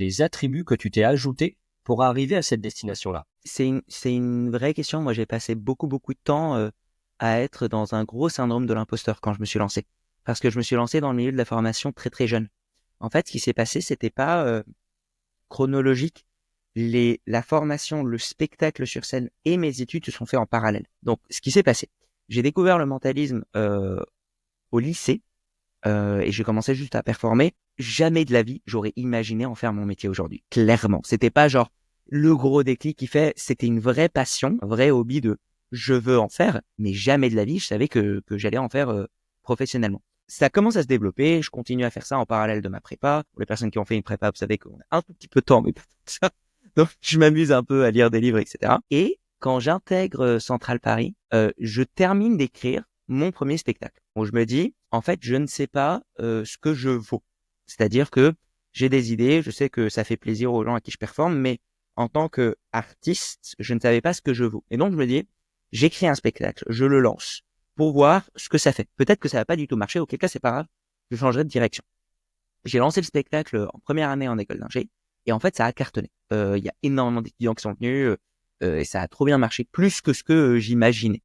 les attributs que tu t'es ajoutés pour arriver à cette destination-là? C'est une vraie question. Moi, j'ai passé beaucoup, beaucoup de temps à être dans un gros syndrome de l'imposteur quand je me suis lancé. Parce que je me suis lancé dans le milieu de la formation très, très jeune. En fait, ce qui s'est passé, c'était pas chronologique. La formation, le spectacle sur scène et mes études se sont faits en parallèle. Donc, ce qui s'est passé, j'ai découvert le mentalisme au lycée et j'ai commencé juste à performer. Jamais de la vie, j'aurais imaginé en faire mon métier aujourd'hui. Clairement, c'était pas genre le gros déclic qui fait, c'était une vraie passion, un vrai hobby de je veux en faire, mais jamais de la vie, je savais que j'allais en faire professionnellement. Ça commence à se développer, je continue à faire ça en parallèle de ma prépa. Pour les personnes qui ont fait une prépa, vous savez qu'on a un tout petit peu de temps, mais pas tant que ça. Donc, je m'amuse un peu à lire des livres, etc. Et quand j'intègre Central Paris, je termine d'écrire mon premier spectacle. Où je me dis, en fait, je ne sais pas ce que je vaux. C'est-à-dire que j'ai des idées, je sais que ça fait plaisir aux gens à qui je performe, mais en tant qu'artiste, je ne savais pas ce que je vaux. Et donc, je me dis, j'écris un spectacle, je le lance pour voir ce que ça fait. Peut-être que ça va pas du tout marcher, auquel cas, c'est pas grave, je changerai de direction. J'ai lancé le spectacle en première année en école d'ingé, et en fait, ça a cartonné. Il y a énormément d'étudiants qui sont venus, et ça a trop bien marché, plus que ce que j'imaginais.